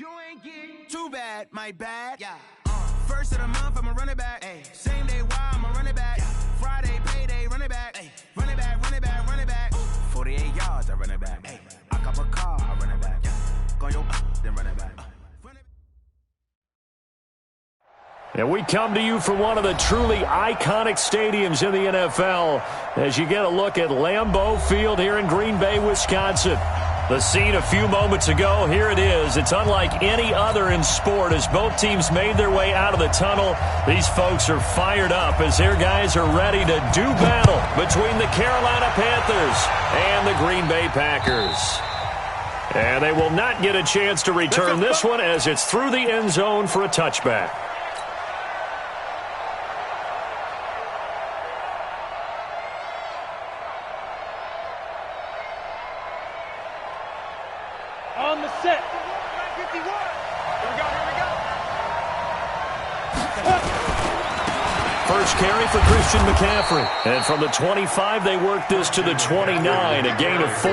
You ain't get too bad, my bad. Yeah. First of the month, I'ma run it back. Ay. Same day, why I'ma run it back. Yeah. Friday, payday, run it back. Ay. Run it back, run it back, run it back. 48 yards, I run it back. Ay. I cop a car, I run it back. Yeah. Go your then run it back. And we come to you from one of the truly iconic stadiums in the NFL as you get a look at Lambeau Field here in Green Bay, Wisconsin. The scene a few moments ago, here it is. It's unlike any other in sport as both teams made their way out of the tunnel. These folks are fired up as their guys are ready to do battle between the Carolina Panthers and the Green Bay Packers. And they will not get a chance to return this one as it's through the end zone for a touchback. On the set. 51. Here we go, here we go. First carry for Christian McCaffrey. And from the 25, they work this to the 29, a gain of 4.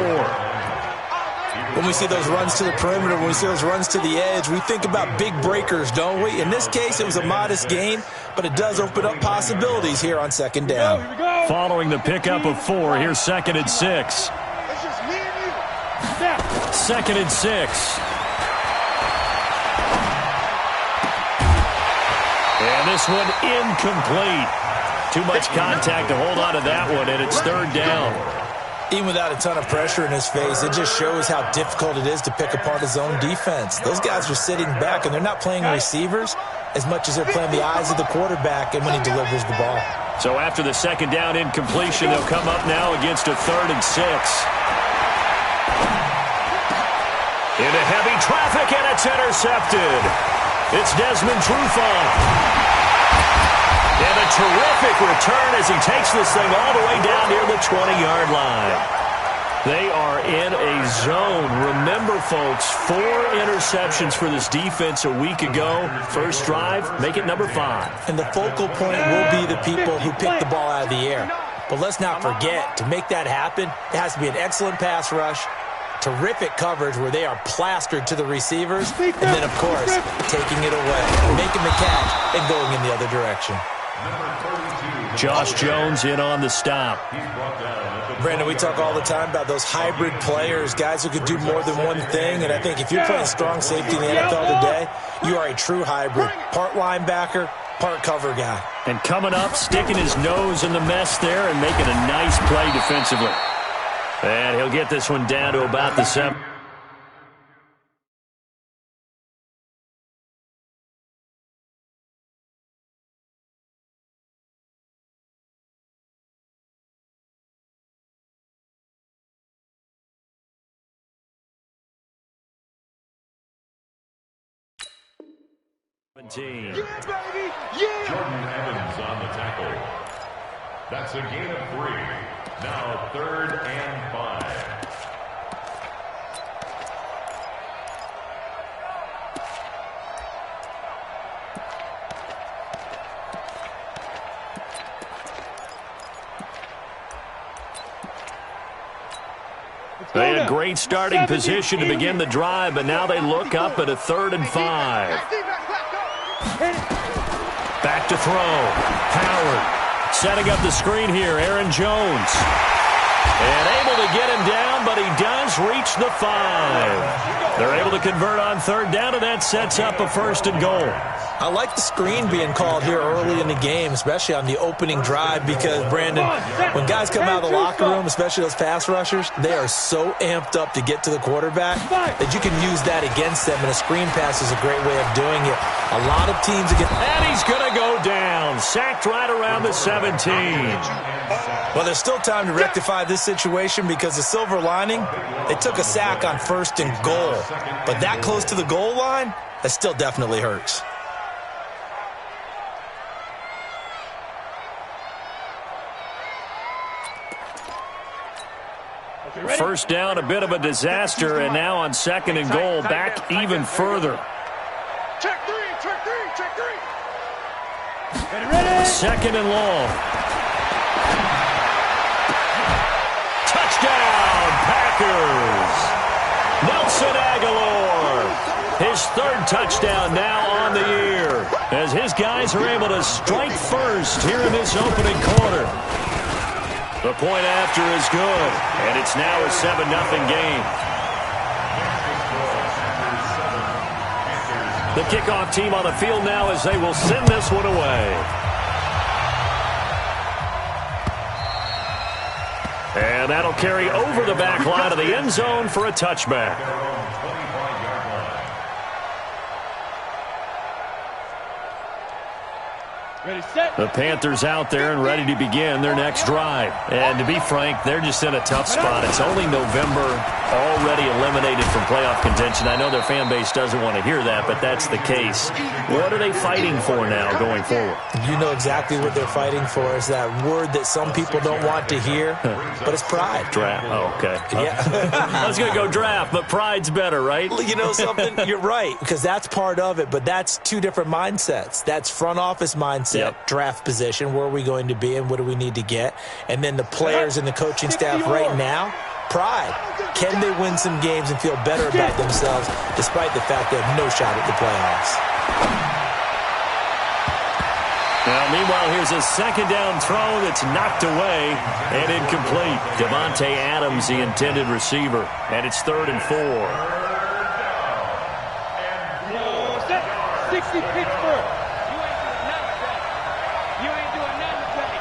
When we see those runs to the perimeter, when we see those runs to the edge, we think about big breakers, don't we? In this case, it was a modest gain, but it does open up possibilities here on second down. Here we go. Following the pickup of 4, here's 2nd and 6. It's just me and you. Snap. 2nd and 6. And this one incomplete. Too much contact to hold on to that one, and it's 3rd down. Even without a ton of pressure in his face, it just shows how difficult it is to pick apart his own defense. Those guys are sitting back, and they're not playing receivers as much as they're playing the eyes of the quarterback and when he delivers the ball. So after the 2nd down incompletion, they'll come up now against a 3rd and 6. Into heavy traffic, and it's intercepted. It's Desmond Trufant. And a terrific return as he takes this thing all the way down near the 20-yard line. They are in a zone. Remember, folks, 4 interceptions for this defense a week ago. First drive, make it number 5. And the focal point will be the people who pick the ball out of the air. But let's not forget, to make that happen, it has to be an excellent pass rush, terrific coverage where they are plastered to the receivers, and then, of course, taking it away, making the catch, and going in the other direction. Josh Jones in on the stop. Brandon, we talk all the time about those hybrid players, guys who could do more than one thing, and I think if you're playing strong safety in the NFL today, you are a true hybrid. Part linebacker, part cover guy. And coming up, sticking his nose in the mess there and making a nice play defensively. And he'll get this one down to about the 7. Yeah, baby! Yeah! Jordan Evans on the tackle. That's a gain of 3. Now 3rd and 5. They had great starting position to begin the drive, but now they look up at a 3rd and 5. Back to throw. Howard setting up the screen here. Aaron Jones. And able to get him down, but he does reach the 5. They're able to convert on 3rd down, and that sets up a 1st and goal. I like the screen being called here early in the game, especially on the opening drive, because, Brandon, when guys come out of the locker room, especially those pass rushers, they are so amped up to get to the quarterback that you can use that against them, and a screen pass is a great way of doing it. A lot of teams against... And he's going to go down. Sacked right around the 17. Well, there's still time to rectify this situation because the silver lining, they took a sack on 1st and goal. But that close to the goal line, that still definitely hurts. First down, a bit of a disaster, and now on 2nd and goal, back even further. Check 3, check 3, check 3. 2nd and long. Touchdown, Packers. Nelson Aguilar. His his third touchdown now on the year, as his guys are able to strike first here in this opening quarter. The point after is good, and it's now a 7-0 game. The kickoff team on the field now as they will send this one away. And that'll carry over the back line of the end zone for a touchback. The Panthers out there and ready to begin their next drive. And to be frank, they're just in a tough spot. It's only November, already eliminated from playoff contention. I know their fan base doesn't want to hear that, but that's the case. What are they fighting for now going forward? You know exactly what they're fighting for. Is that word that some people don't want to hear, but it's pride. Draft. Oh, okay. Yeah. I was going to go draft, but pride's better, right? You know something? You're right, because that's part of it, but that's two different mindsets. That's front office mindset, draft position, where are we going to be and what do we need to get? And then the players and the coaching staff right now, pride. Can they win some games and feel better about themselves despite the fact they have no shot at the playoffs? Now, meanwhile, here's a second down throw that's knocked away and incomplete. Devontae Adams, the intended receiver, and it's 3rd and 4. 60 Pittsburgh. You ain't doing nothing today.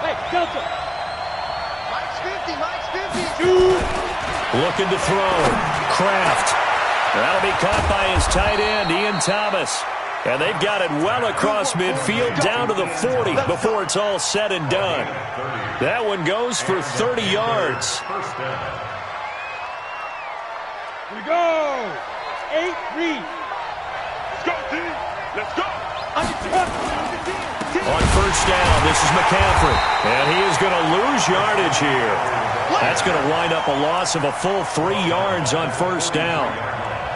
Hey, Delta. Mike's 50. Looking to throw. Kraft. That'll be caught by his tight end, Ian Thomas. And they've got it well across midfield down to the 40 before it's all said and done. That one goes for 30 yards. Here we go. 8 read. Let's go, team. Let's go. On first down, this is McCaffrey. And he is going to lose yardage here. That's going to wind up a loss of a full 3 yards on first down.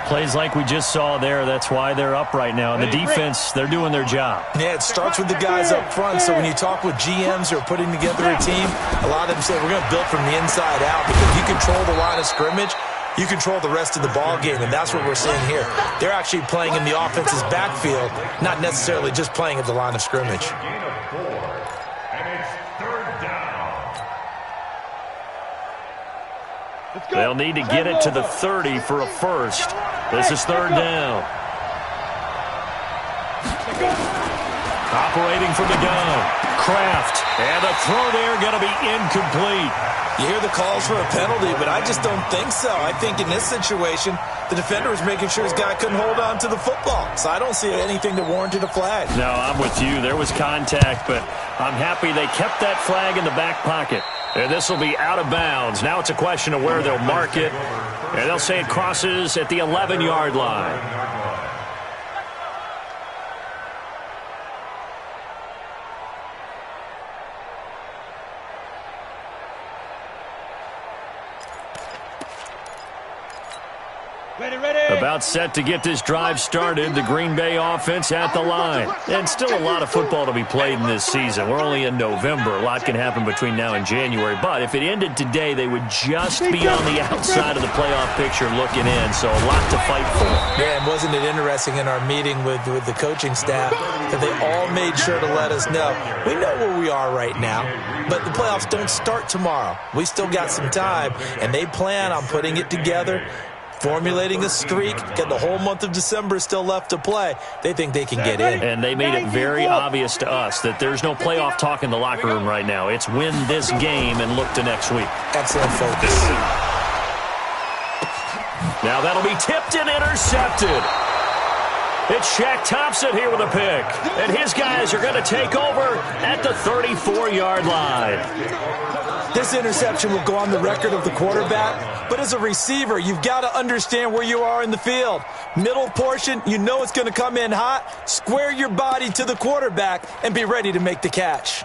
Plays like we just saw there. That's why they're up right now. And the defense, they're doing their job. Yeah, it starts with the guys up front. So when you talk with GMs who are putting together a team, a lot of them say we're going to build from the inside out, because you control the line of scrimmage, you control the rest of the ball game, and that's what we're seeing here. They're actually playing in the offense's backfield, not necessarily just playing at the line of scrimmage. Gain of 4, and it's 3rd down. They'll need to get it to the 30 for a first. This is 3rd down. Operating from the gun. Kraft. And the throw there going to be incomplete. You hear the calls for a penalty, but I just don't think so. I think in this situation, the defender was making sure his guy couldn't hold on to the football. So I don't see anything that warranted a flag. No, I'm with you. There was contact, but I'm happy they kept that flag in the back pocket. And this will be out of bounds. Now it's a question of where they'll mark it. And they'll say it crosses at the 11-yard line. About set to get this drive started. The Green Bay offense at the line. And still a lot of football to be played in this season. We're only in November. A lot can happen between now and January. But if it ended today, they would just be on the outside of the playoff picture looking in. So a lot to fight for. Yeah, and wasn't it interesting in our meeting with the coaching staff that they all made sure to let us know, we know where we are right now, but the playoffs don't start tomorrow. We still got some time, and they plan on putting it together, formulating a streak, get the whole month of December still left to play. They think they can get in. And they made it very obvious to us that there's no playoff talk in the locker room right now. It's win this game and look to next week. Excellent focus. Now that'll be tipped and intercepted. It's Shaq Thompson here with a pick. And his guys are going to take over at the 34-yard line. This interception will go on the record of the quarterback, but as a receiver, you've got to understand where you are in the field. Middle portion, you know it's going to come in hot. Square your body to the quarterback and be ready to make the catch.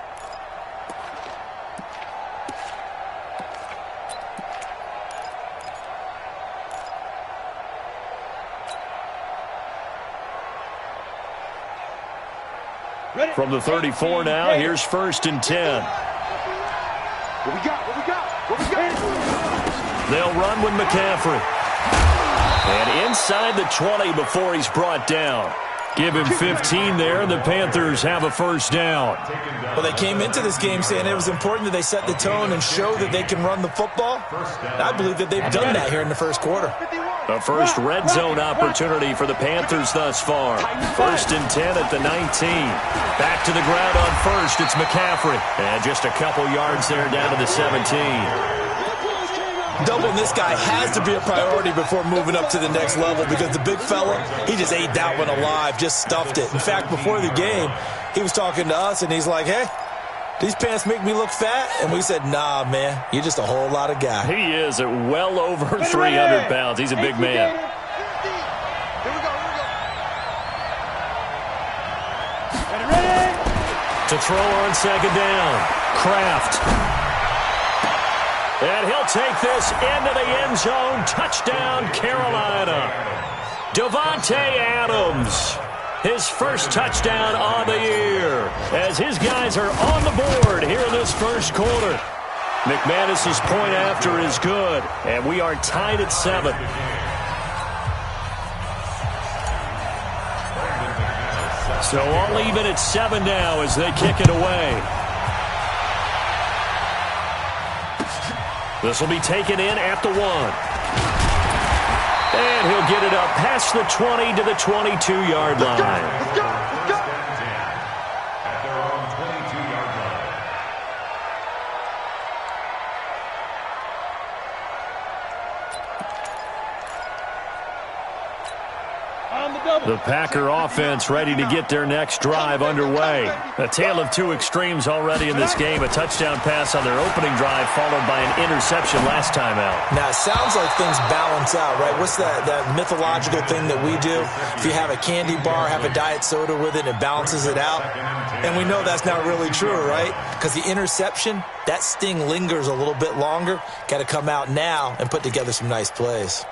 From the 34 now, here's 1st and 10. What we got? They'll run with McCaffrey. And inside the 20 before he's brought down. Give him 15 there, and the Panthers have a first down. Well, they came into this game saying it was important that they set the tone and show that they can run the football. I believe that they've done that here in the first quarter. A first red zone opportunity for the Panthers thus far. 1st and 10 at the 19. Back to the ground on first. It's McCaffrey. And just a couple yards there down to the 17. Doubling this guy has to be a priority before moving up to the next level because the big fella, he just ate that one alive, just stuffed it. In fact, before the game, he was talking to us, and he's like, hey, these pants make me look fat? And we said, nah, man, you're just a whole lot of guy. He is at well over 300 pounds. He's a big man. To throw on second down, Kraft. And he'll take this into the end zone. Touchdown, Carolina. Davante Adams, his first touchdown on the year, as his guys are on the board here in this first quarter. McManus's point after is good, and we are tied at 7. So all even at 7 now as they kick it away. This will be taken in at the 1. And he'll get it up past the 20 to the 22-yard line. Let's go. At their own 22-yard line. The Packer offense ready to get their next drive underway. A tale of two extremes already in this game. A touchdown pass on their opening drive followed by an interception last time out. Now, it sounds like things balance out, right? What's that mythological thing that we do? If you have a candy bar, have a diet soda with it, it balances it out. And we know that's not really true, right? Because the interception, that sting lingers a little bit longer. Got to come out now and put together some nice plays.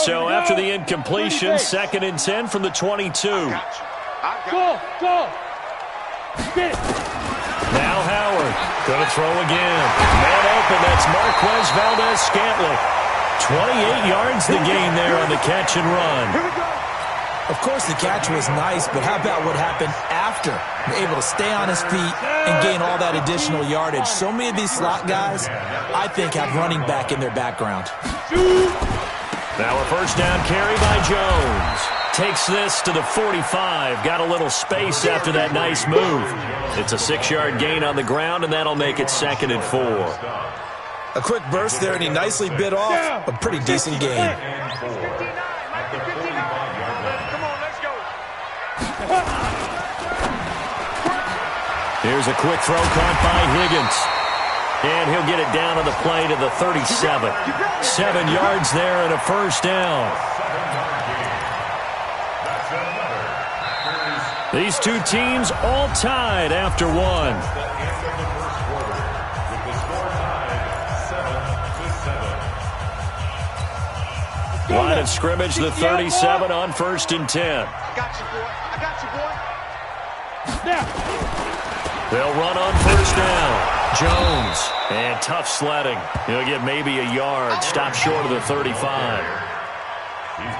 So after the incompletion, 2nd and 10 from the 22. Go. Get it. Now Howard going to throw again. Man open, that's Marquez Valdez-Scantling. 28 yards the gain there on the catch and run. Here we go. Of course, the catch was nice, but how about what happened after? Able to stay on his feet and gain all that additional yardage. So many of these slot guys, I think, have running back in their background. Now a first down carry by Jones. Takes this to the 45. Got a little space after that nice move. It's a 6-yard gain on the ground, and that'll make it 2nd and 4. A quick burst there, and he nicely bit off a pretty decent gain. Here's a quick throw caught by Higgins. And he'll get it down on the play to the 37. 7 yards there and a first down. These two teams all tied after one. Line of scrimmage, the 37 on 1st and 10. I got you, boy. I got you, boy. Now. They'll run on first down. Jones, and tough sledding. He'll get maybe a yard, stop short of the 35.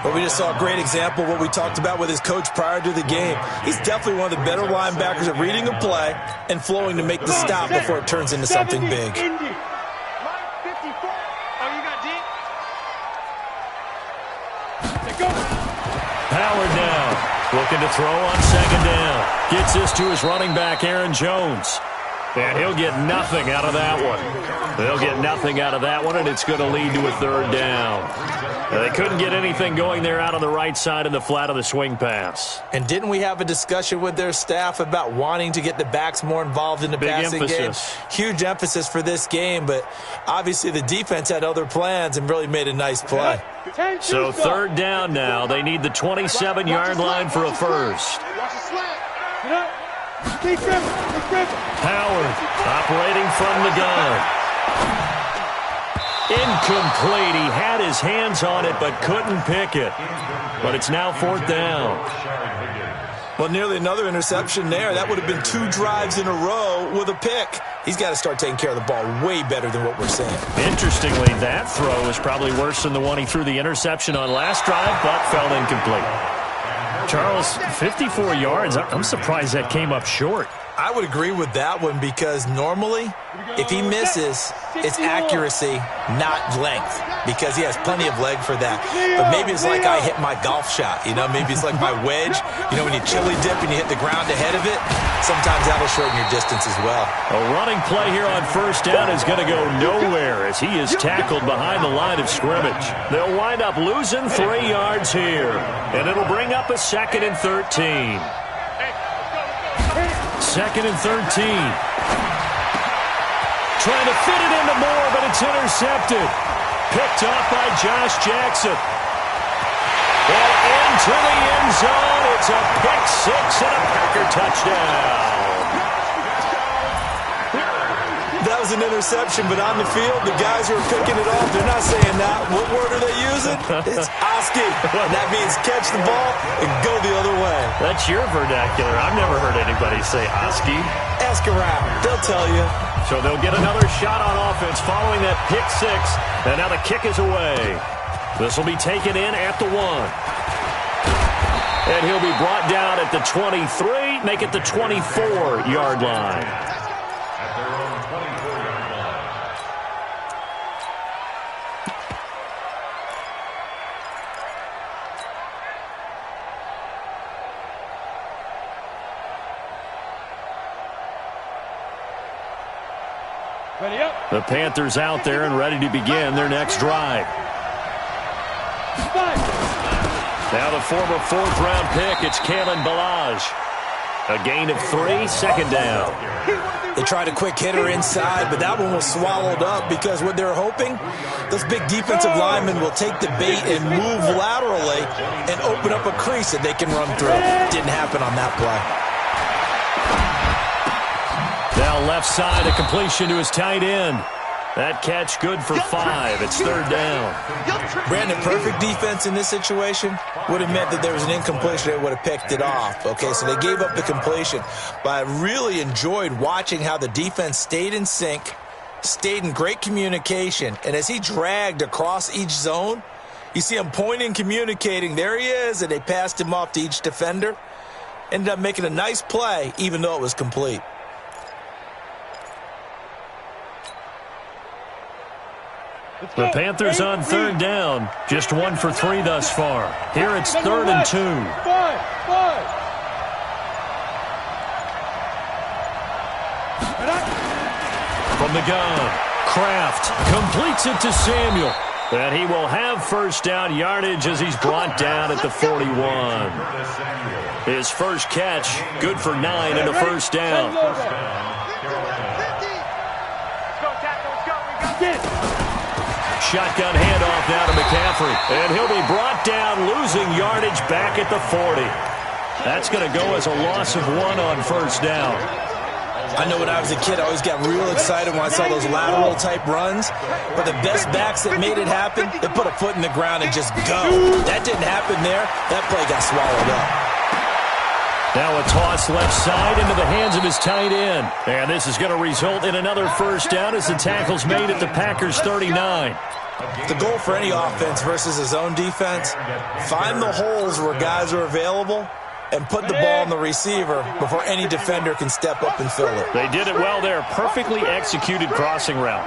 But we just saw a great example of what we talked about with his coach prior to the game. He's definitely one of the better linebackers at reading a play and flowing to make the stop before it turns into something big. Howard now, looking to throw on 2nd down. Gets this to his running back, Aaron Jones. And he'll get nothing out of that one. They'll get nothing out of that one, and it's going to lead to a 3rd down. They couldn't get anything going there out on the right side in the flat of the swing pass. And didn't we have a discussion with their staff about wanting to get the backs more involved in the passing game? Huge emphasis for this game, but obviously the defense had other plans and really made a nice play. So 3rd down now. They need the 27-yard line for a first. Howard operating from the gun. Incomplete. He had his hands on it but couldn't pick it. But it's now 4th down. Well, nearly another interception there. That would have been 2 drives in a row with a pick. He's got to start taking care of the ball way better than what we're seeing. Interestingly, that throw is probably worse than the one he threw the interception on last drive, but fell incomplete. Charles, 54 yards. I'm surprised that came up short. I would agree with that one because normally, if he misses, it's accuracy, not length, because he has plenty of leg for that. But maybe it's like I hit my golf shot, you know? Maybe it's like my wedge. You know, when you chili dip and you hit the ground ahead of it, sometimes that'll shorten your distance as well. A running play here on first down is going to go nowhere as he is tackled behind the line of scrimmage. They'll wind up losing 3 yards here, and it'll bring up a 2nd and 13. 2nd and 13. Trying to fit it into Moore, but it's intercepted. Picked off by Josh Jackson. And into the end zone. It's a pick 6 and a Packer touchdown. That was an interception, but on the field, the guys who are picking it off, they're not saying that. What word are they using? It's Oski. And that means catch the ball and go the other way. That's your vernacular. I've never heard anybody say Oski. Ask around. They'll tell you. So they'll get another shot on offense following that pick 6. And now the kick is away. This will be taken in at the 1. And he'll be brought down at the 23, make it the 24-yard line. The Panthers out there and ready to begin their next drive. Now the former 4th-round pick, it's Kalen Ballage. A gain of 3, 2nd down. They tried a quick hitter inside, but that one was swallowed up because what they're hoping, those big defensive linemen will take the bait and move laterally and open up a crease that they can run through. Didn't happen on that play. Now left side, a completion to his tight end. That catch good for 5. It's 3rd down. Brandon, perfect defense in this situation would have meant that there was an incompletion. They would have picked it off. Okay, so they gave up the completion. But I really enjoyed watching how the defense stayed in sync, stayed in great communication. And as he dragged across each zone, you see him pointing, communicating. There he is, and they passed him off to each defender. Ended up making a nice play, even though it was complete. The Panthers on 3rd down. Just 1 for 3 thus far. Here it's 3rd and 2. From the gun, Kraft completes it to Samuel. And he will have first down yardage as he's brought down at the 41. His first catch, good for 9 and a first down. Shotgun handoff now to McCaffrey. And he'll be brought down, losing yardage back at the 40. That's going to go as a loss of 1 on first down. I know when I was a kid, I always got real excited when I saw those lateral-type runs. But the best backs that made it happen, they put a foot in the ground and just go. That didn't happen there. That play got swallowed up. Now a toss left side into the hands of his tight end. And this is going to result in another first down as the tackle's made at the Packers' 39. The goal for any offense versus his own defense, find the holes where guys are available and put the ball on the receiver before any defender can step up and fill it. They did it well there. Perfectly executed crossing route.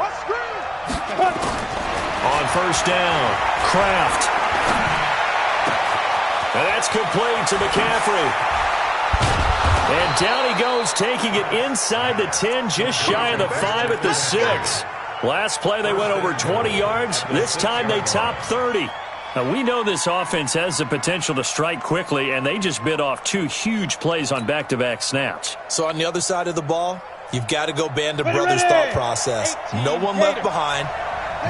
On first down, Kraft. And that's complete to McCaffrey. And down he goes, taking it inside the 10, just shy of the 5 at the 6. Last play, they went over 20 yards. This time, they topped 30. Now, we know this offense has the potential to strike quickly, and they just bit off 2 huge plays on back-to-back snaps. So on the other side of the ball, you've got to go band of brothers thought process. No one left behind.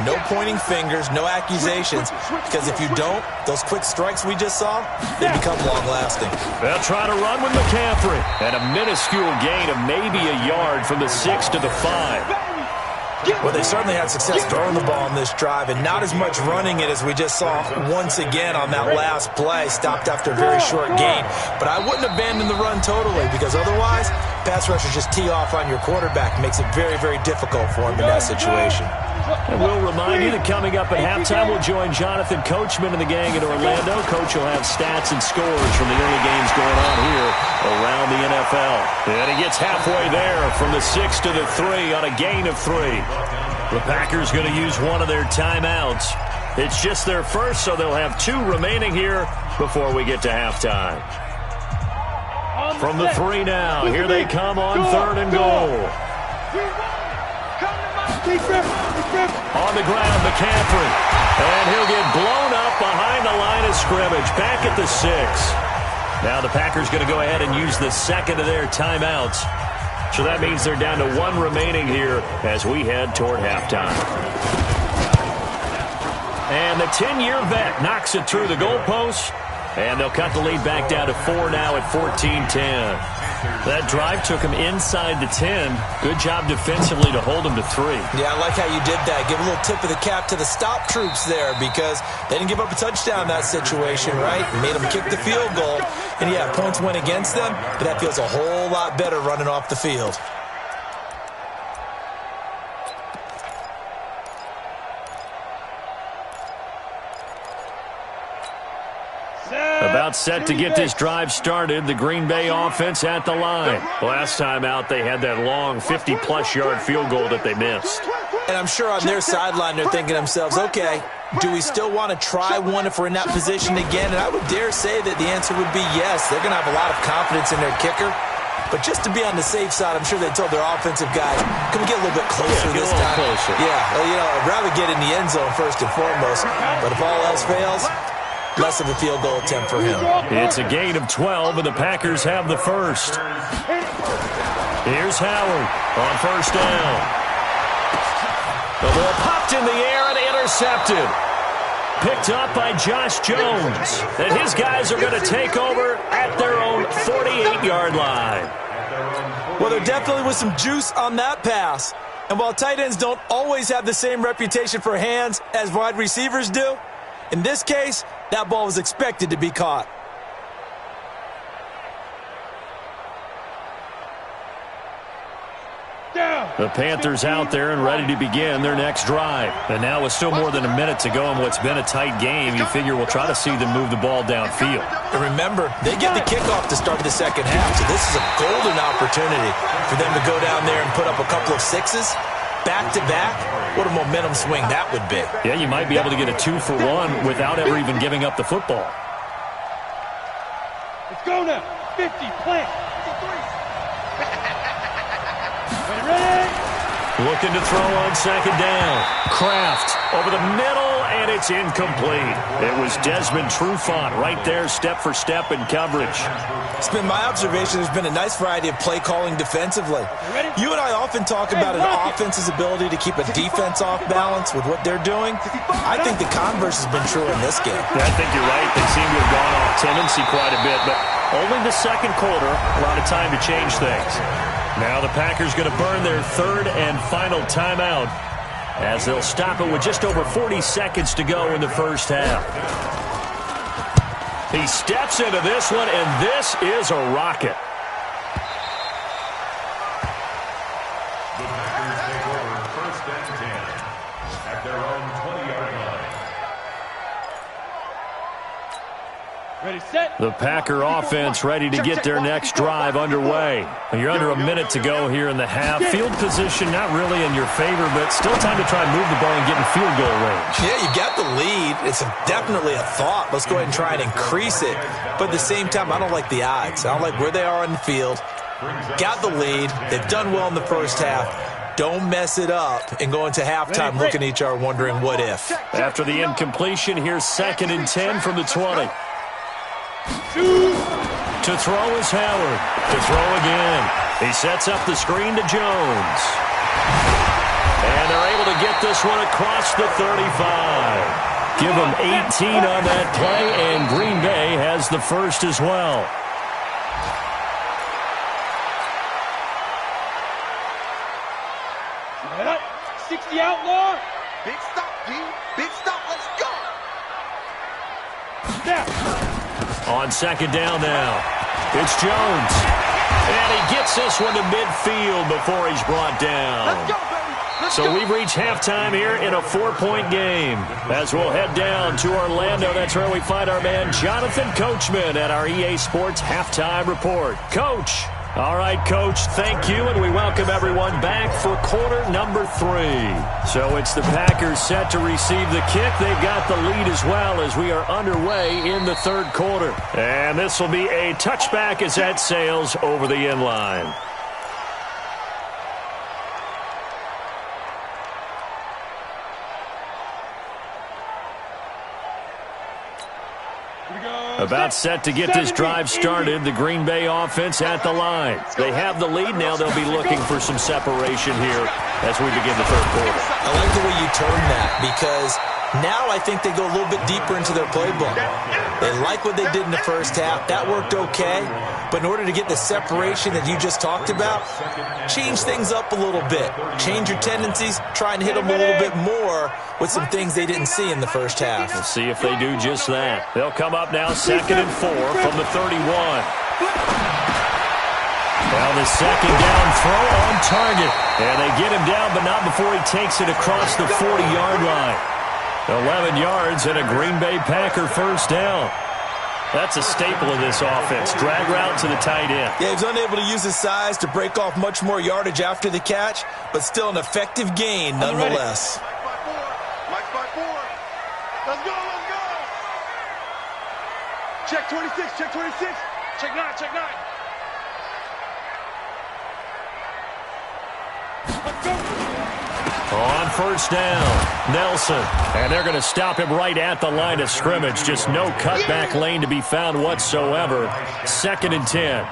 No pointing fingers, no accusations, because if you don't, those quick strikes we just saw, they become long-lasting. They'll try to run with McCaffrey. And a minuscule gain of maybe a yard from the 6 to the 5. Well, they certainly had success throwing the ball on this drive and not as much running it as we just saw once again on that last play. Stopped after a very short gain. But I wouldn't abandon the run totally because otherwise, pass rushers just tee off on your quarterback. Makes it very, very difficult for him in that situation. And we'll remind you that coming up at halftime, we'll join Jonathan Coachman and the gang in Orlando. Coach will have stats and scores from the early games going on here around the NFL. And he gets halfway there from the 6 to the 3 on a gain of 3. The Packers going to use one of their timeouts. It's just their first, so they'll have 2 remaining here before we get to halftime. From the 3 now, here they come on 3rd and goal. On the ground, McCaffrey. And he'll get blown up behind the line of scrimmage. Back at the 6. Now the Packers going to go ahead and use the second of their timeouts. So that means they're down to 1 remaining here as we head toward halftime. And the 10-year vet knocks it through the goalpost. And they'll cut the lead back down to 4 now at 14-10. That drive took him inside the 10. Good job defensively to hold him to 3. Yeah, I like how you did that. Give a little tip of the cap to the stop troops there because they didn't give up a touchdown in that situation, right? Made them kick the field goal. And, yeah, points went against them, but that feels a whole lot better running off the field. About set to get this drive started, the Green Bay offense at the line. Last time out, they had that long 50-plus yard field goal that they missed. And I'm sure on their sideline they're thinking to themselves, okay, do we still want to try one if we're in that position again? And I would dare say that the answer would be yes. They're going to have a lot of confidence in their kicker. But just to be on the safe side, I'm sure they told their offensive guys, can we get a little bit closer this time? Closer. Yeah, well, I'd rather get in the end zone first and foremost. But if all else fails, less of a field goal attempt for him. It's a gain of 12, and the Packers have the first. Here's Howard on first down. The ball popped in the air and intercepted. Picked up by Josh Jones. And his guys are going to take over at their own 48-yard line. Well, there definitely was some juice on that pass. And while tight ends don't always have the same reputation for hands as wide receivers do, in this case, that ball was expected to be caught. The Panthers out there and ready to begin their next drive. And now with still more than a minute to go in what's been a tight game, you figure we'll try to see them move the ball downfield. And remember, they get the kickoff to start the second half, so this is a golden opportunity for them to go down there and put up a couple of 6s. Back-to-back, what a momentum swing that would be. Yeah, you might be able to get a 2-for-1 without ever even giving up the football. Let's go now. 50, plant. 53. Ready? Looking to throw on second down. Kraft over the middle, and it's incomplete. It was Desmond Trufant right there, step for step in coverage. It's been my observation there's been a nice variety of play calling defensively. You and I often talk about an offense's ability to keep a defense off balance with what they're doing. I think the converse has been true in this game. Yeah, I think you're right. They seem to have gone off tendency quite a bit, but only the second quarter, a lot of time to change things. Now the Packers going to burn their 3rd and final timeout as they'll stop it with just over 40 seconds to go in the first half. He steps into this one, and this is a rocket. The Packers take over 1st and 10 at their own 20-yard line. Ready, set. The Packer offense ready to get their next drive underway. You're under a minute to go here in the half. Field position not really in your favor, but still time to try and move the ball and get in field goal range. Yeah, you got the lead. It's definitely a thought. Let's go ahead and try and increase it. But at the same time, I don't like the odds. I don't like where they are on the field. Got the lead. They've done well in the first half. Don't mess it up and go into halftime looking at each other wondering what if. After the incompletion, here's 2nd and 10 from the 20. To throw is Howard. To throw again. He sets up the screen to Jones. And they're able to get this one across the 35. Give them 18 on that play, and Green Bay has the first as well. the outlaw. Big stop, D. Big stop. Let's go. Snap. On second down now, it's Jones. And he gets this one to midfield before he's brought down. Let's go, baby. So we've reached halftime here in a 4-point game. As we'll head down to Orlando, that's where we find our man Jonathan Coachman at our EA Sports Halftime Report. Coach. All right, Coach, thank you, and we welcome everyone back for quarter number 3. So it's the Packers set to receive the kick. They've got the lead as well as we are underway in the third quarter. And this will be a touchback as that sails over the end line. About set to get this drive started. The Green Bay offense at the line. They have the lead now. They'll be looking for some separation here as we begin the third quarter. I like the way you term that because now I think they go a little bit deeper into their playbook. They like what they did in the first half. That worked okay. But in order to get the separation that you just talked about, change things up a little bit. Change your tendencies. Try and hit them a little bit more with some things they didn't see in the first half. We'll see if they do just that. They'll come up now 2nd and 4 from the 31. Now the second down throw on target. And they get him down, but not before he takes it across the 40-yard line. 11 yards and a Green Bay Packer first down. That's a staple of this offense. Drag route to the tight end. Yeah, he's unable to use his size to break off much more yardage after the catch, but still an effective gain nonetheless. Mike by 4. Let's go, let's go. Check 26, check 26. Check 9, check 9. Let's go. On first down, Nelson. And they're going to stop him right at the line of scrimmage. Just no cutback lane to be found whatsoever. 2nd and 10.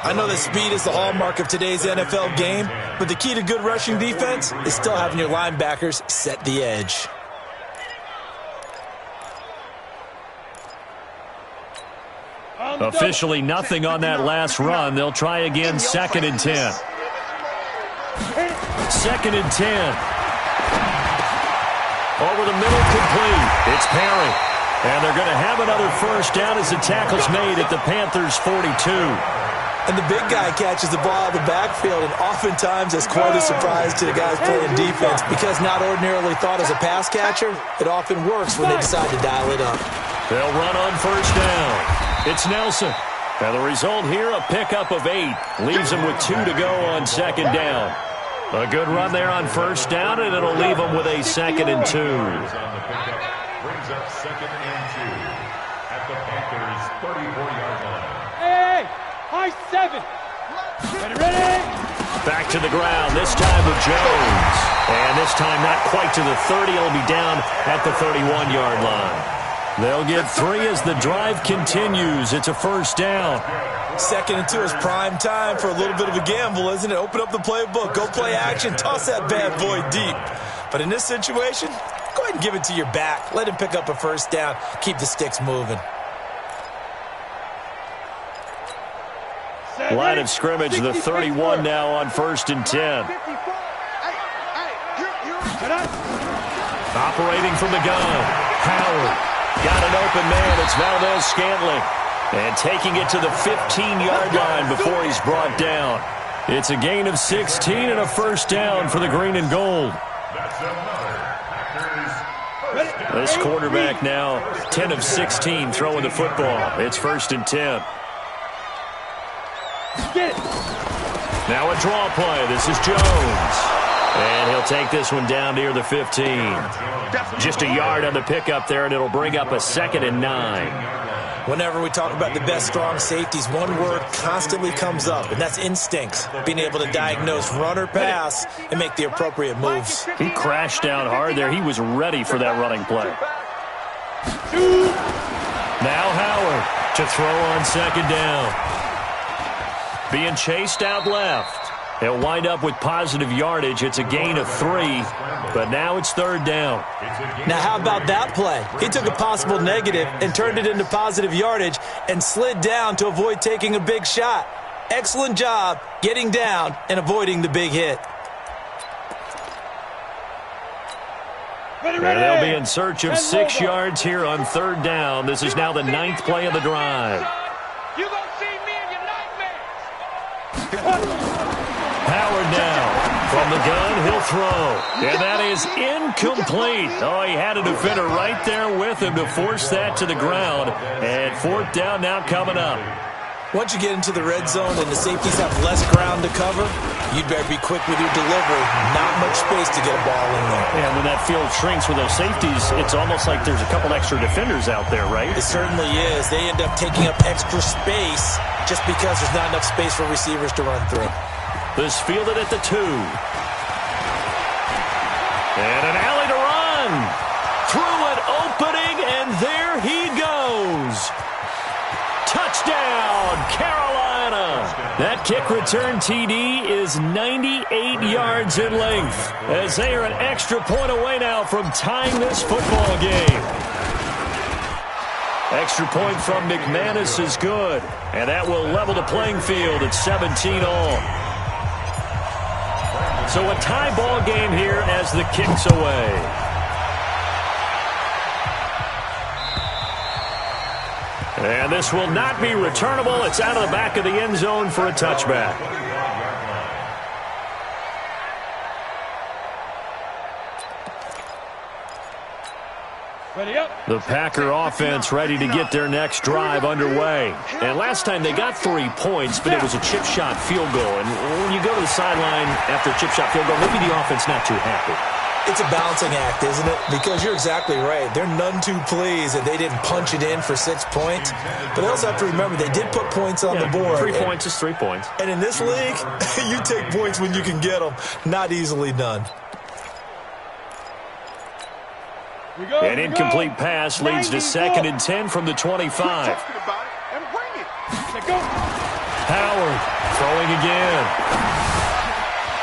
I know that speed is the hallmark of today's NFL game, but the key to good rushing defense is still having your linebackers set the edge. Officially nothing on that last run. They'll try again 2nd and 10. 2nd and 10. Over the middle, complete. It's Perry. And they're going to have another first down as the tackle's made at the Panthers' 42. And the big guy catches the ball out of the backfield, and oftentimes that's quite a surprise to the guys playing defense because not ordinarily thought as a pass catcher, it often works when they decide to dial it up. They'll run on first down. It's Nelson. And the result here, a pickup of 8. Leaves them with 2 to go on 2nd down. A good run there on first down, and it'll leave them with a 2nd and 2. Brings up 2nd and 2 at the Panthers' 34-yard line. Hey, high 7. Ready? Back to the ground, this time with Jones. And this time not quite to the 30. It'll be down at the 31-yard line. They'll get 3 as the drive continues. It's a first down. 2nd and 2 is prime time for a little bit of a gamble, isn't it? Open up the playbook, go play action, toss that bad boy deep. But in this situation, go ahead and give it to your back. Let him pick up a first down. Keep the sticks moving. Line of scrimmage, the 31 now on 1st and 10. Operating from the gun, Howard. Got an open man. It's Valdez-Scantling. And taking it to the 15-yard line before he's brought down. It's a gain of 16 and a first down for the green and gold. This quarterback now 10 of 16 throwing the football. It's 1st and 10. Now a draw play. This is Jones. And he'll take this one down near the 15. Just a yard on the pickup there, and it'll bring up a 2nd and 9. Whenever we talk about the best strong safeties, one word constantly comes up, and that's instincts. Being able to diagnose run or pass and make the appropriate moves. He crashed down hard there. He was ready for that running play. Now Howard to throw on 2nd down. Being chased out left. He'll wind up with positive yardage. It's a gain of 3, but now it's 3rd down. Now, how about that play? He took a possible negative and turned it into positive yardage and slid down to avoid taking a big shot. Excellent job getting down and avoiding the big hit. And they'll be in search of 6 yards here on 3rd down. This is now the 9th play of the drive. You gonna see me in your nightmares. Howard now. From the gun, he'll throw. And that is incomplete. Oh, he had a defender right there with him to force that to the ground. And 4th down now coming up. Once you get into the red zone and the safeties have less ground to cover, you'd better be quick with your delivery. Not much space to get a ball in there. And when that field shrinks with those safeties, it's almost like there's a couple extra defenders out there, right? It certainly is. They end up taking up extra space just because there's not enough space for receivers to run through. This fielded at the 2. And an alley to run. Through an opening, and there he goes. Touchdown, Carolina. That kick return TD is 98 yards in length as they are an extra point away now from tying this football game. Extra point from McManus is good, and that will level the playing field at 17 all. So a tie ball game here as the kick's away. And this will not be returnable. It's out of the back of the end zone for a touchback. Ready up. The Packer offense ready to get their next drive underway. And last time they got 3 points, but it was a chip shot field goal. And when you go to the sideline after a chip shot field goal, maybe the offense not too happy. It's a balancing act, isn't it? Because you're exactly right. They're none too pleased that they didn't punch it in for 6 points. But they also have to remember they did put points on the board. 3 points is 3 points. And in this league, you take points when you can get them. Not easily done. An incomplete pass leads to 2nd and 10 from the 25. Howard throwing again.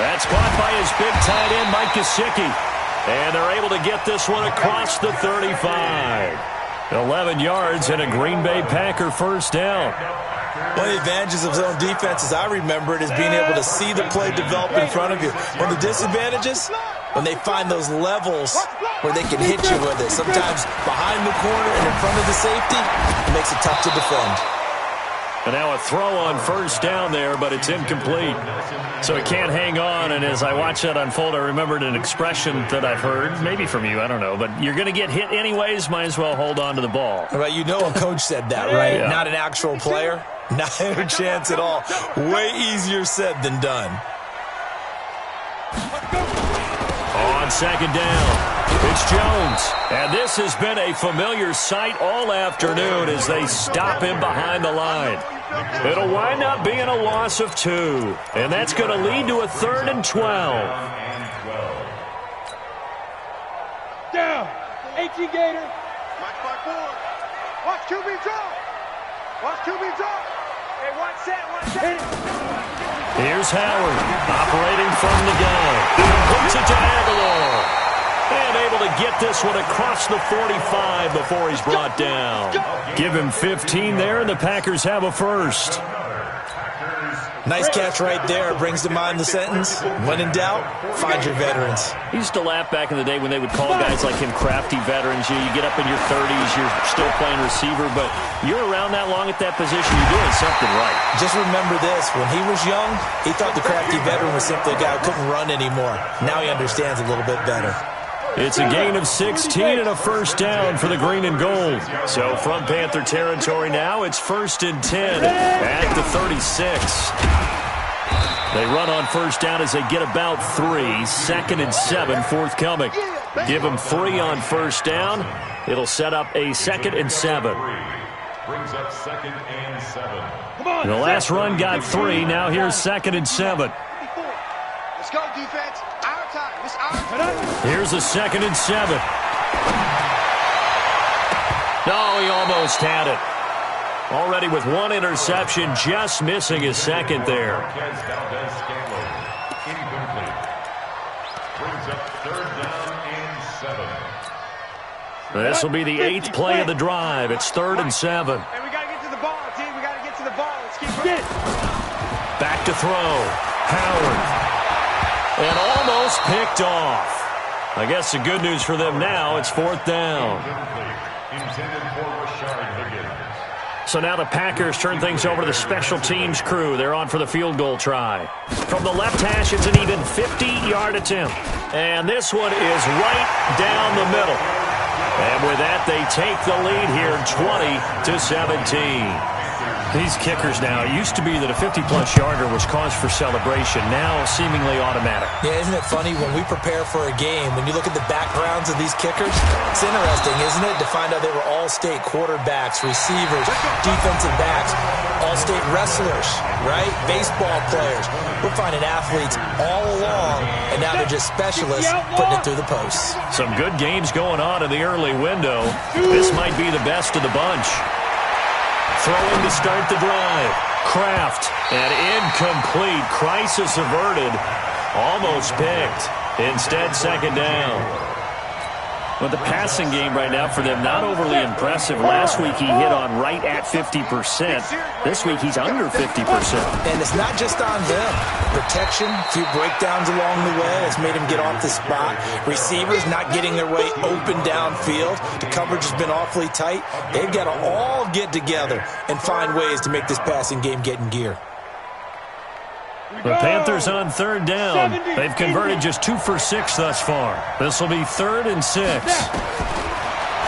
That's caught by his big tight end, Mike Gesicki. And they're able to get this one across the 35. 11 yards and a Green Bay Packer 1st down. One of the advantages of zone defense, as I remember it, is being able to see the play develop in front of you. One of the disadvantages, when they find those levels where they can hit you with it. Sometimes behind the corner and in front of the safety, it makes it tough to defend. And now a throw on 1st down there, but it's incomplete. So he can't hang on, and as I watch that unfold, I remembered an expression that I've heard, maybe from you, I don't know, but you're going to get hit anyways, might as well hold on to the ball. Well, you know a coach said that, right? Yeah. Not an actual player. Not a chance at all. Way easier said than done. On 2nd down, it's Jones. And this has been a familiar sight all afternoon as they stop him behind the line. It'll wind up being a loss of 2. And that's going to lead to a 3rd and 12. Down. 18 Gator. Match by 4. Watch QB drop. Watch QB drop. Hey, one set. Here's Howard operating from the gun. Puts it to Aguilar. And able to get this one across the 45 before he's brought down. Give him 15 there, and the Packers have a 1st. Nice catch right there. Brings to mind the sentence, when in doubt, find your veterans. He used to laugh back in the day when they would call guys like him crafty veterans. You get up in your 30s, you're still playing receiver, but you're around that long at that position, you're doing something right. Just remember this. When he was young, he thought the crafty veteran was simply a guy who couldn't run anymore. Now he understands a little bit better. It's a gain of 16 and a 1st down for the green and gold. So from Panther territory now, it's 1st and 10 at the 36. They run on 1st down as they get about 3. 2nd and 7 forthcoming. Give them 3 on 1st down. It'll set up a 2nd and 7. Brings up 2nd and 7. The last run got 3. Now here's 2nd and 7. Let's go, defense. Our time. It's our time. Here's a 2nd and 7. No, he almost had it. Already with 1 interception, just missing his 2nd there. Brings up 3rd down and 7. This will be the 8th play of the drive. It's 3rd and 7. Hey, we got to get to the ball, team. We got to get to the ball. Let's keep running. Back to throw. Howard. And almost picked off. I guess the good news for them now, it's 4th down. Intended for Rashard Higgins. So now the Packers turn things over to the special teams crew. They're on for the field goal try. From the left hash, it's an even 50-yard attempt. And this one is right down the middle. And with that, they take the lead here 20-17. These kickers now, it used to be that a 50-plus yarder was cause for celebration, now seemingly automatic. Yeah, isn't it funny when we prepare for a game, when you look at the backgrounds of these kickers, it's interesting, isn't it, to find out they were all-state quarterbacks, receivers, defensive backs, all-state wrestlers, right? Baseball players. We're finding athletes all along, and now they're just specialists putting it through the posts. Some good games going on in the early window. This might be the best of the bunch. Throwing to start the drive. Kraft, and incomplete. Crisis averted. Almost picked. Instead, 2nd down. But the passing game right now for them, not overly impressive. Last week he hit on right at 50%. This week he's under 50%. And it's not just on them. Protection, a few breakdowns along the way that's made him get off the spot. Receivers not getting their way open downfield. The coverage has been awfully tight. They've got to all get together and find ways to make this passing game get in gear. The Panthers on 3rd down. They've converted just 2 for 6 thus far. This will be 3rd and 6.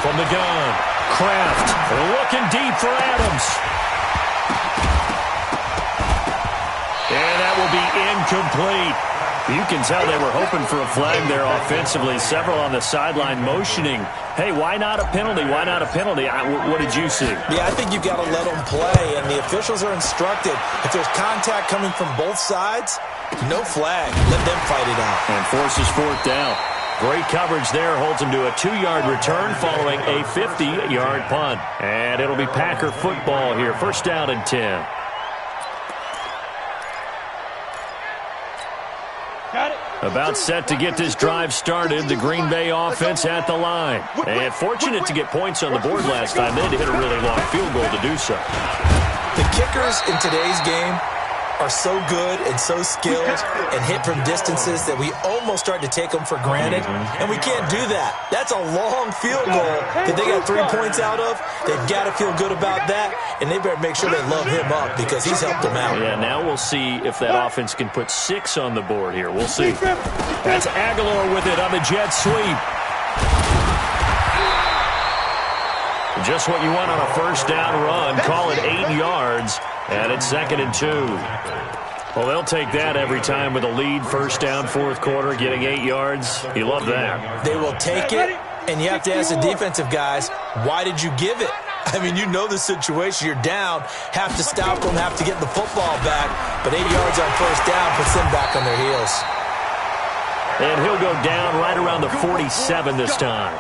From the gun, Kraft looking deep for Adams. And that will be incomplete. You can tell they were hoping for a flag there offensively. Several on the sideline motioning, hey, why not a penalty? Why not a penalty? What did you see? Yeah, I think you've got to let them play, and the officials are instructed. If there's contact coming from both sides, no flag. Let them fight it out. And forces 4th down. Great coverage there. Holds him to a 2-yard return following a 50-yard punt. And it'll be Packer football here. 1st down and 10. About set to get this drive started. The Green Bay offense at the line. And fortunate to get points on the board last time. They had to hit a really long field goal to do so. The kickers in today's game are so good and so skilled and hit from distances that we almost start to take them for granted, and we can't do that. That's a long field goal that they got 3 points out of. They've got to feel good about that, and they better make sure they love him up because he's helped them out. Yeah, now we'll see if that offense can put 6 on the board here. We'll see. That's Aguilar with it on the jet sweep. Just what you want on a 1st down run. Call it 8 yards. And it's 2nd and 2. Well, they'll take that every time with a lead. 1st down, 4th quarter, getting 8 yards. You love that. They will take it, and you have to ask the defensive guys, why did you give it? I mean, you know the situation. You're down, have to stop them, have to get the football back. But 8 yards on 1st down puts them back on their heels. And he'll go down right around the 47 this time.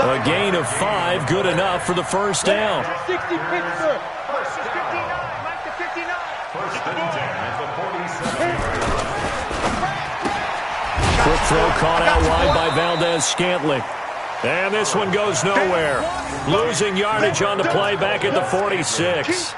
A gain of 5, good enough for the 1st down. 60 picture. Quick throw caught out wide by Valdez-Scantling. And this one goes nowhere. Losing yardage on the play back at the 46.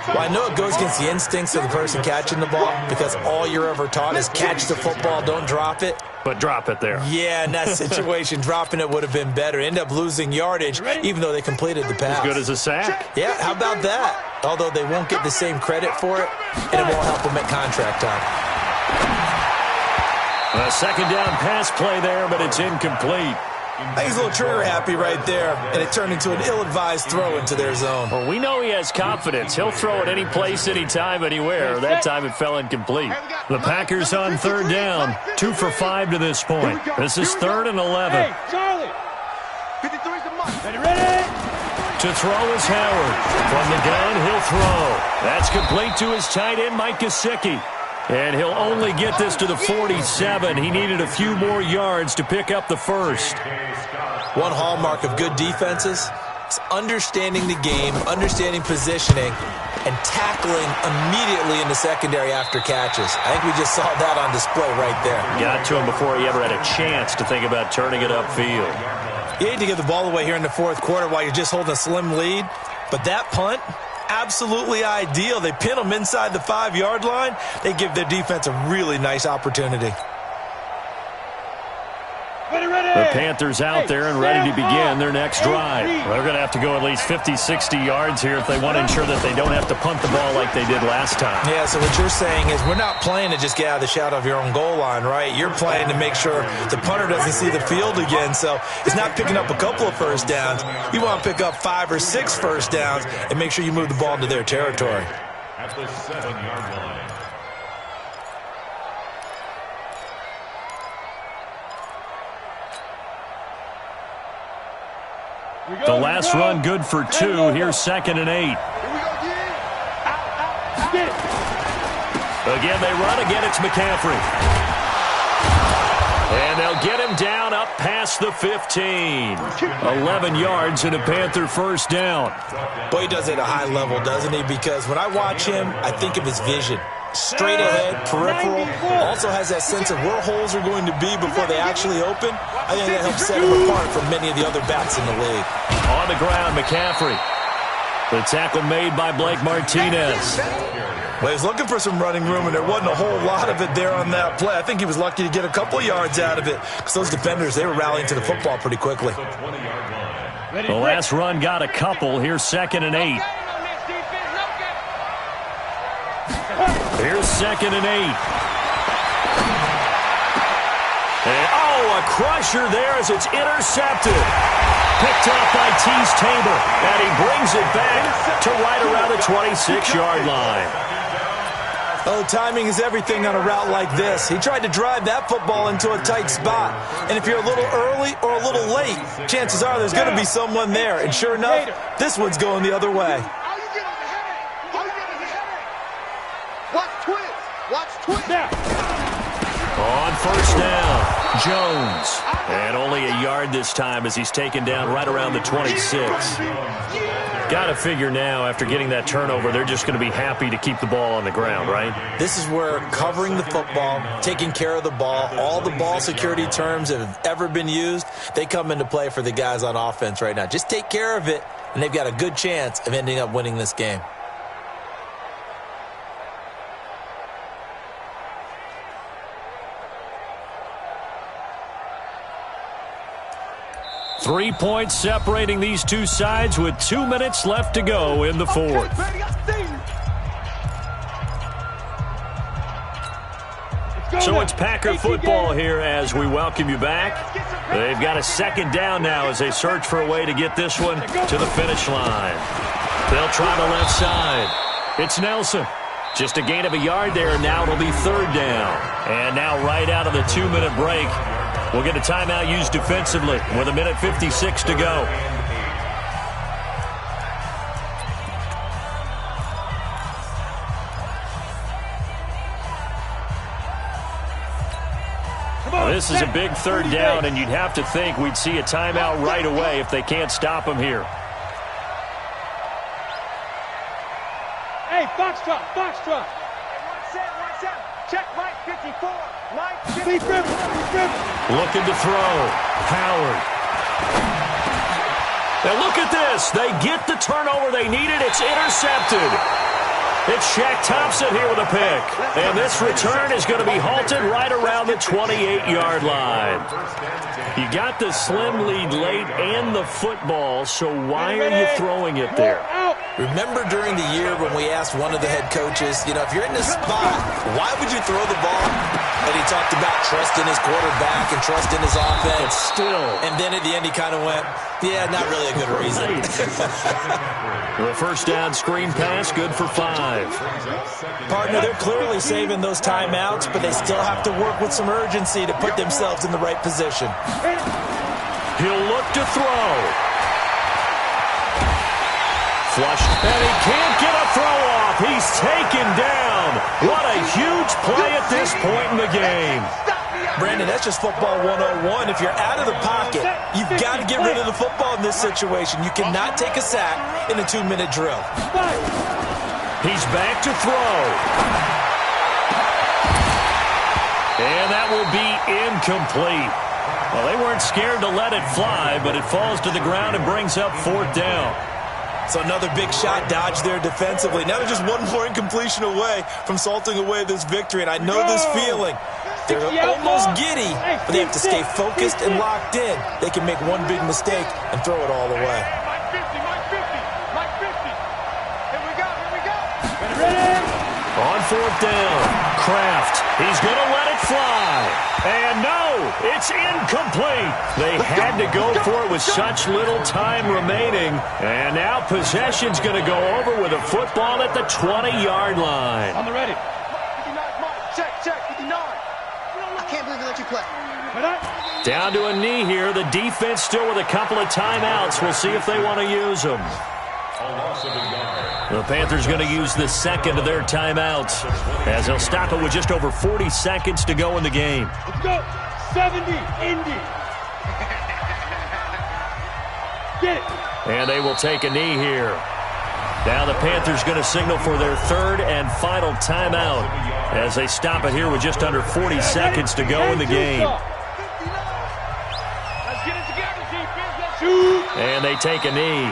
Well, I know it goes against the instincts of the person catching the ball because all you're ever taught is catch the football, don't drop it. But drop it there. Yeah, in that situation, dropping it would have been better. End up losing yardage, even though they completed the pass. As good as a sack. Yeah, how about that? Although they won't get the same credit for it, and it won't help them at contract time. A 2nd down pass play there, but it's incomplete. I think he's a little trigger happy right there, and it turned into an ill-advised throw into their zone. Well, we know he has confidence. He'll throw it any place, anytime, anywhere. That time it fell incomplete. The Packers on 3rd down. 2 for 5 to this point. This is 3rd and 11. Hey, Charlie. 53's the mark. Ready? To throw is Howard. From the gun, he'll throw. That's complete to his tight end, Mike Gesicki. And he'll only get this to the 47. He needed a few more yards to pick up the 1st. One hallmark of good defenses is understanding the game, understanding positioning, and tackling immediately in the secondary after catches. I think we just saw that on display right there. Got to him before he ever had a chance to think about turning it upfield. You hate to give the ball away here in the 4th quarter while you're just holding a slim lead, but that punt, absolutely ideal. They pin them inside the 5-yard line. They give their defense a really nice opportunity. Ready? The Panthers out there and ready to begin their next drive. They're going to have to go at least 50, 60 yards here if they want to ensure that they don't have to punt the ball like they did last time. Yeah, so what you're saying is we're not playing to just get out of the shadow of your own goal line, right? You're playing to make sure the punter doesn't see the field again. So it's not picking up a couple of first downs. You want to pick up 5 or 6 first downs and make sure you move the ball into their territory. At the 7-yard line. The last run good for 2. Here's 2nd and 8. Here we go again. Again, they run. Again, it's McCaffrey. And they'll get him down up past the 15. 11 yards and a Panther first down. Boy, he does it at a high level, doesn't he? Because when I watch him, I think of his vision. Straight ahead, peripheral, also has that sense of where holes are going to be before they actually open. I think that helps set him apart from many of the other backs in the league. On the ground, McCaffrey. The tackle made by Blake Martinez. Well, he was looking for some running room, and there wasn't a whole lot of it there on that play. I think he was lucky to get a couple yards out of it because those defenders, they were rallying to the football pretty quickly. The last run got a couple. Here's 2nd and 8. Here's 2nd and 8. And, a crusher there as it's intercepted. Picked up by Tease Tabor. And he brings it back to right around the 26-yard line. Oh, timing is everything on a route like this. He tried to drive that football into a tight spot. And if you're a little early or a little late, chances are there's going to be someone there. And sure enough, this one's going the other way. On first down, Jones. And only a yard this time as he's taken down right around the 26. Got to figure now, after getting that turnover, they're just going to be happy to keep the ball on the ground, right? This is where covering the football, taking care of the ball, all the ball security terms that have ever been used, they come into play for the guys on offense right now. Just take care of it, and they've got a good chance of ending up winning this game. Three points separating these two sides with 2 minutes left to go in the fourth. So it's Packer football here as we welcome you back. They've got a 2nd down now as they search for a way to get this one to the finish line. They'll try the left side. It's Nelson. Just a gain of a yard there, and now it'll be 3rd down. And now right out of the 2-minute break, we'll get a timeout used defensively with 1:56 to go. This is a big 3rd down, and you'd have to think we'd see a timeout right away if they can't stop him here. Hey, box drop, box drop. One set. Check Mike 54. Mike 54. Looking to throw. Howard. Now look at this. They get the turnover they needed. It's intercepted. It's Shaq Thompson here with a pick. And this return is going to be halted right around the 28-yard line. You got the slim lead late and the football, so why are you throwing it there? Remember during the year when we asked one of the head coaches, if you're in this spot, why would you throw the ball? And he talked about trust in his quarterback and trust in his offense. But still. And then at the end he kind of went, yeah, not really a good reason. The first down screen pass, good for 5. Partner, they're clearly saving those timeouts, but they still have to work with some urgency to put themselves in the right position. He'll look to throw. Flushed, and he can't get a throw off. He's taken down. What a huge play at this point in the game. Brandon, that's just football 101. If you're out of the pocket, you've got to get rid of the football in this situation. You cannot take a sack in a 2-minute drill. He's back to throw. And that will be incomplete. Well, they weren't scared to let it fly, but it falls to the ground and brings up 4th down. So another big shot dodged there defensively. Now they're just one more incompletion away from salting away this victory, and I know this feeling. They're almost giddy, but they have to stay focused and locked in. They can make one big mistake and throw it all away. Mike 50, Mike 50, Mike 50. Here we go, here we go. Ready? On fourth down, Kraft. He's going to let it fly. And no, it's incomplete. They had to go for it with such little time remaining. And now possession's going to go over with a football at the 20-yard line. On the ready. 59, Mike. Check, 59. I can't believe they let you play. Down to a knee here. The defense still with a couple of timeouts. We'll see if they want to use them. The Panthers going to use the second of their timeouts as they'll stop it with just over 40 seconds to go in the game. Let's go. 70, Indy. Get it. And they will take a knee here. Now the Panthers going to signal for their third and final timeout as they stop it here with just under 40 seconds to go in the game. Let's get it together, defense. Let's shoot. And they take a knee.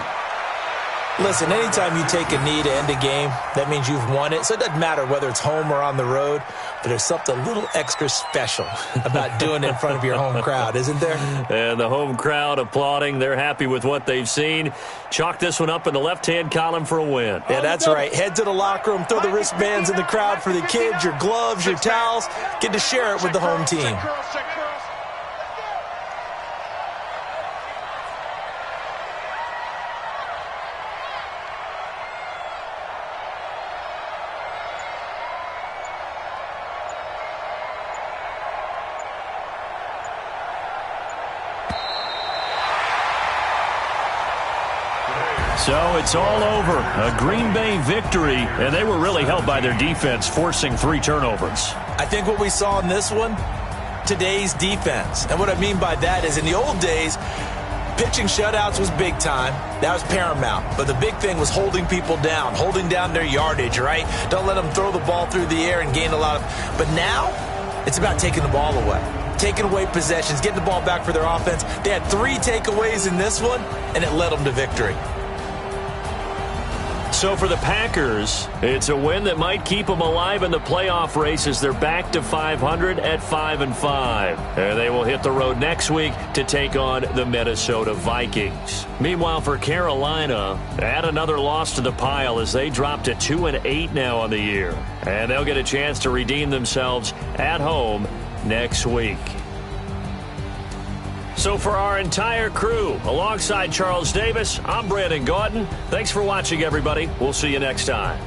Listen, anytime you take a knee to end a game, that means you've won it. So it doesn't matter whether it's home or on the road, but there's something a little extra special about doing it in front of your home crowd, isn't there? And the home crowd applauding. They're happy with what they've seen. Chalk this one up in the left-hand column for a win. Yeah, that's right. Head to the locker room, throw the wristbands in the crowd for the kids, your gloves, your towels. Get to share it with the home team. Check curls, check curls. So it's all over. A Green Bay victory, and they were really helped by their defense, forcing 3 turnovers. I think what we saw in this one, today's defense. And what I mean by that is in the old days, pitching shutouts was big time. That was paramount. But the big thing was holding people down, holding down their yardage, right? Don't let them throw the ball through the air and gain a lot of... But now, it's about taking the ball away. Taking away possessions, getting the ball back for their offense. They had 3 takeaways in this one, and it led them to victory. So for the Packers, it's a win that might keep them alive in the playoff race as they're back to 500 at 5-5. And they will hit the road next week to take on the Minnesota Vikings. Meanwhile, for Carolina, add another loss to the pile as they drop to 2-8 now on the year. And they'll get a chance to redeem themselves at home next week. So for our entire crew, alongside Charles Davis, I'm Brandon Gaudin. Thanks for watching, everybody. We'll see you next time.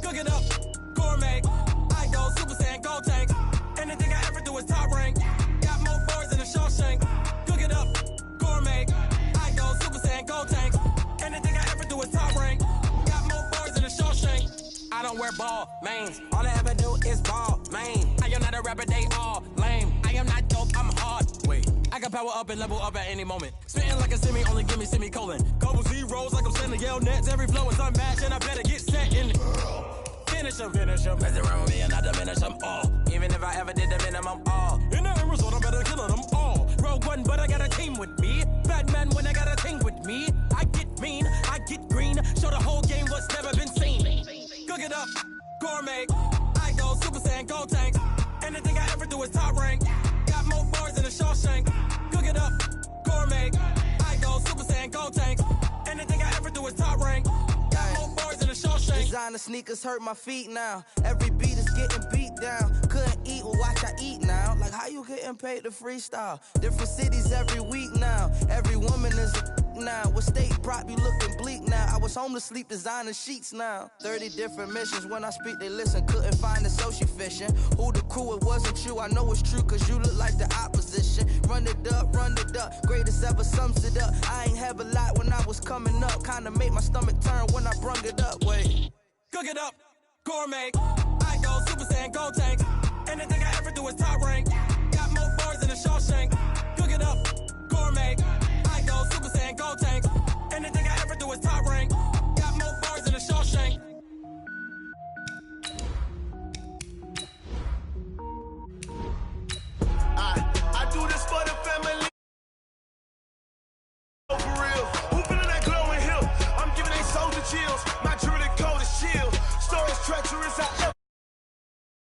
Cook it up, gourmet. I go Super Saiyan, gold tank. Anything I ever do is top rank. Got more boys in the Shawshank. Cook it up, gourmet. I go Super Saiyan, gold tank. Anything I ever do is top rank. Got more boys in the Shawshank. I don't wear ball mains. All I ever do is ball main. I am not a rapper, they all lame. I am not dope, I'm hard. Wait, I can power up and level up at any moment. Spitting like a semi, only give me semicolon. Couple zeros like I'm sending yell nets. Every flow is unmatched and I better get set in. Finish them. Mess around with me and I diminish them all. Even if I ever did the minimum all. In the end result, I better kill them all. Rogue One, but I got a team with me. Batman when I got a team with me. I get mean, I get green. Show the whole game what's never been seen. Cook it up, gourmet. I go Super Saiyan, gold tank. Anything I ever do is top rank. Got more bars in the Shawshank. Cook it up, gourmet. I go Super Saiyan, gold tank. Anything I ever do is top rank. Got more bars in the Shawshank. Designer sneakers hurt my feet now. Every beat is getting beat down. Couldn't eat, well watch I eat now. Like how you getting paid to freestyle? Different cities every week now. Every woman is a now. With state prop, you looking bleak now. I was home to sleep, designer sheets now. 30 different missions, when I speak they listen. Couldn't find it, so she fishing. Who the crew, it wasn't you. I know it's true, cause you look like the opposition. Run it up, greatest ever sums it up. I ain't have a lot when I was coming up. Kinda made my stomach turn when I brung it up. Wait. Cook it up, gourmet. I go Super Saiyan, gold tank. Anything I ever do is top rank. Got more bars in the Shawshank. Cook it up, gourmet. I go Super Saiyan, gold tank. Anything I ever do is top rank. Got more bars in the Shawshank. I do this for the family. For real. Who feeling that glowing hill? I'm giving they soldier chills.